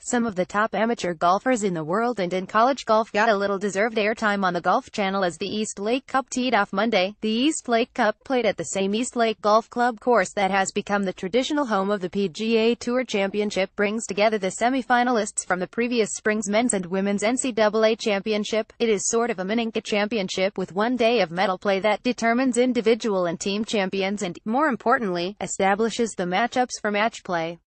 Some of the top amateur golfers in the world and in college golf got a little deserved airtime on the Golf Channel as the East Lake Cup teed off Monday. The East Lake Cup, played at the same East Lake Golf Club course that has become the traditional home of the PGA Tour Championship, brings together the semi-finalists from the previous spring's men's and women's NCAA championship. It is sort of a mini championship with one day of medal play that determines individual and team champions and, more importantly, establishes the matchups for match play.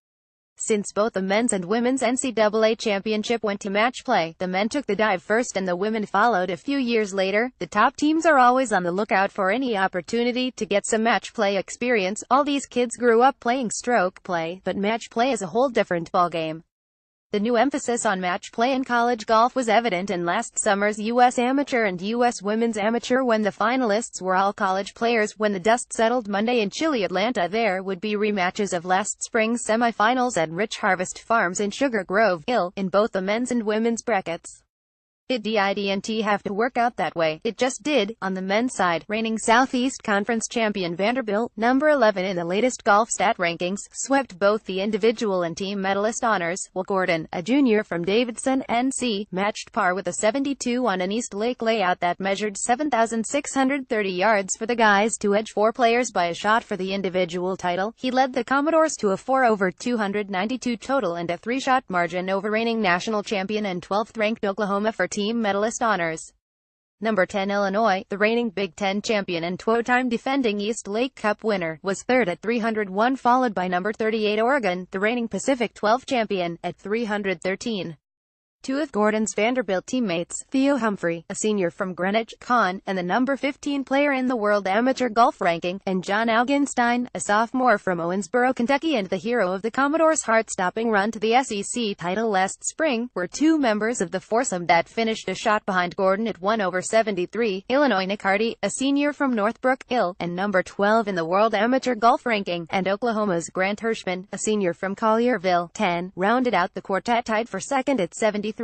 Since both the men's and women's NCAA championship went to match play, the men took the dive first and the women followed a few years later. The top teams are always on the lookout for any opportunity to get some match play experience. All these kids grew up playing stroke play, but match play is a whole different ballgame. The new emphasis on match play in college golf was evident in last summer's U.S. Amateur and U.S. Women's Amateur when the finalists were all college players. When the dust settled Monday in chilly Atlanta, there would be rematches of last spring's semifinals at Rich Harvest Farms in Sugar Grove, Ill, in both the men's and women's brackets. It didn't have to work out that way. It just did. On the men's side, reigning Southeast Conference champion Vanderbilt, number 11 in the latest golf stat rankings, swept both the individual and team medalist honors, while Gordon, a junior from Davidson, NC, matched par with a 72 on an East Lake layout that measured 7,630 yards for the guys to edge four players by a shot for the individual title. He led the Commodores to a 4 over 292 total and a 3-shot margin over reigning national champion and 12th-ranked Oklahoma for team medalist honors. Number 10 Illinois, the reigning Big Ten champion and two-time defending East Lake Cup winner, was third at 301, followed by number 38 Oregon, the reigning Pacific 12 champion, at 313. Two of Gordon's Vanderbilt teammates, Theo Humphrey, a senior from Greenwich, Conn, and the number 15 player in the world amateur golf ranking, and John Augenstein, a sophomore from Owensboro, Kentucky and the hero of the Commodores' heart-stopping run to the SEC title last spring, were two members of the foursome that finished a shot behind Gordon at 1 over 73. Illinois Nick Hardy, a senior from Northbrook, Ill, and number 12 in the world amateur golf ranking, and Oklahoma's Grant Hirschman, a senior from Collierville, 10, rounded out the quartet, tied for second at 73.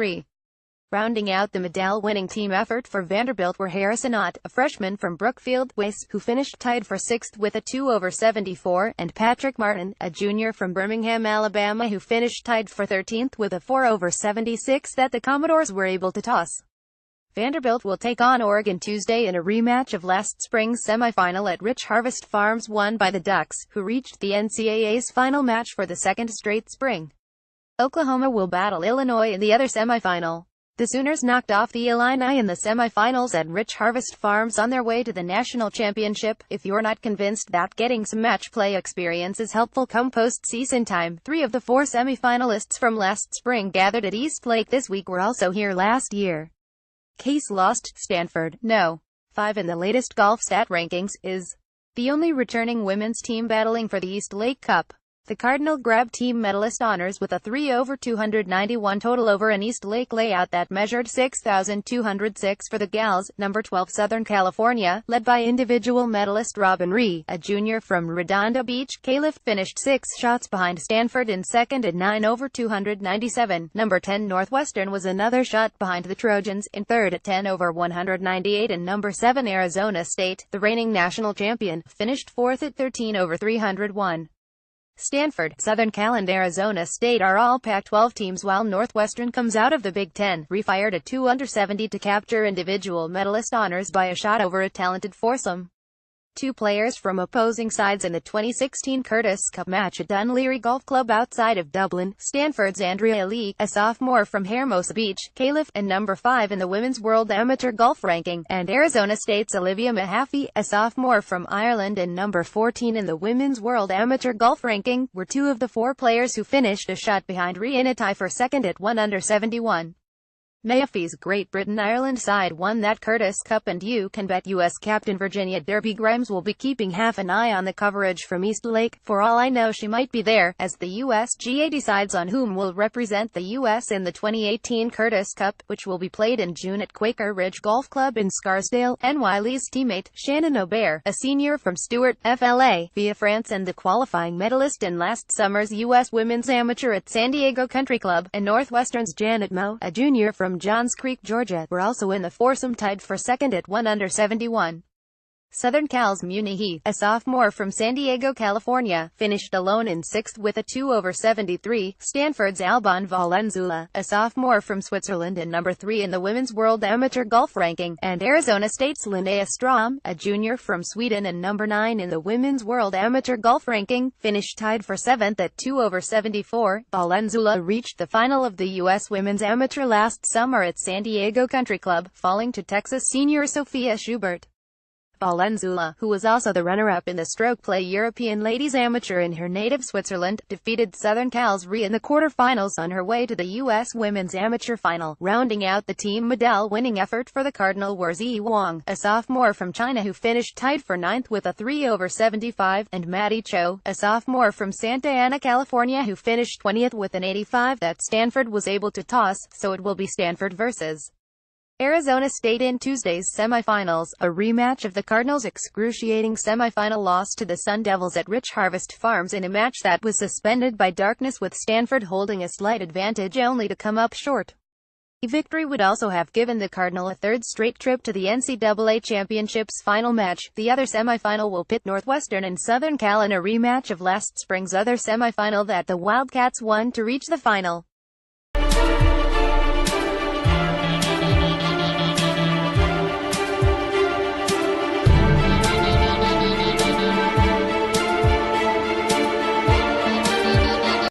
Rounding out the medal-winning team effort for Vanderbilt were Harrison Ott, a freshman from Brookfield, West, who finished tied for sixth with a 2 over 74, and Patrick Martin, a junior from Birmingham, Alabama, who finished tied for 13th with a 4 over 76 that the Commodores were able to toss. Vanderbilt will take on Oregon Tuesday in a rematch of last spring's semifinal at Rich Harvest Farms, won by the Ducks, who reached the NCAA's final match for the second straight spring. Oklahoma will battle Illinois in the other semifinal. The Sooners knocked off the Illini in the semifinals at Rich Harvest Farms on their way to the national championship. If you're not convinced that getting some match play experience is helpful come postseason time, 3 of the 4 semifinalists from last spring gathered at East Lake this week were also here last year. Case lost, Stanford, no. 5 in the latest golf stat rankings, is the only returning women's team battling for the East Lake Cup. The Cardinal grabbed team medalist honors with a 3 over 291 total over an East Lake layout that measured 6,206 for the gals. Number 12 Southern California, led by individual medalist Robin Ree, a junior from Redondo Beach, Califf, finished 6 shots behind Stanford in second at 9 over 297. Number 10 Northwestern was another shot behind the Trojans, in third at 10 over 198, and number 7 Arizona State, the reigning national champion, finished fourth at 13 over 301. Stanford, Southern Cal and Arizona State are all Pac-12 teams, while Northwestern comes out of the Big Ten, refired at 2 under 70 to capture individual medalist honors by a shot over a talented foursome. 2 players from opposing sides in the 2016 Curtis Cup match at Dunleary Golf Club outside of Dublin, Stanford's Andrea Lee, a sophomore from Hermosa Beach, Califf, and number 5 in the women's world amateur golf ranking, and Arizona State's Olivia Mahaffey, a sophomore from Ireland and number 14 in the women's world amateur golf ranking, were 2 of the 4 players who finished a shot behind Ree in a tie for second at 1 under 71. Mahaffey's Great Britain-Ireland side won that Curtis Cup, and you can bet U.S. captain Virginia Derby Grimes will be keeping half an eye on the coverage from East Lake. For all I know, she might be there, as the USGA decides on whom will represent the U.S. in the 2018 Curtis Cup, which will be played in June at Quaker Ridge Golf Club in Scarsdale. NY Lee's teammate, Shannon Aubert, a senior from Stewart, FLA, via France and the qualifying medalist in last summer's U.S. Women's Amateur at San Diego Country Club, and Northwestern's Janet Moe, a junior from Johns Creek, Georgia, were also in the foursome, tied for second at 1 under 71. Southern Cal's Munihi, a sophomore from San Diego, California, finished alone in sixth with a 2:73. Stanford's Alban Valenzuela, a sophomore from Switzerland and number 3 in the Women's World Amateur Golf Ranking, and Arizona State's Linnea Strom, a junior from Sweden and number 9 in the Women's World Amateur Golf Ranking, finished tied for 7th at 2:74. Valenzuela reached the final of the U.S. Women's Amateur last summer at San Diego Country Club, falling to Texas senior Sophia Schubert. Valenzuela, who was also the runner-up in the stroke play European Ladies Amateur in her native Switzerland, defeated Southern Cal's Ri in the quarterfinals on her way to the U.S. Women's Amateur Final. Rounding out the team medal winning effort for the Cardinal were Zi Wang, a sophomore from China who finished tied for 9th with a 3:75, and Maddie Cho, a sophomore from Santa Ana, California who finished 20th with an 85 that Stanford was able to toss, so it will be Stanford versus Arizona State in Tuesday's semifinals, a rematch of the Cardinals' excruciating semifinal loss to the Sun Devils at Rich Harvest Farms in a match that was suspended by darkness, with Stanford holding a slight advantage only to come up short. A victory would also have given the Cardinal a third straight trip to the NCAA Championship's final match. The other semifinal will pit Northwestern and Southern Cal in a rematch of last spring's other semifinal that the Wildcats won to reach the final.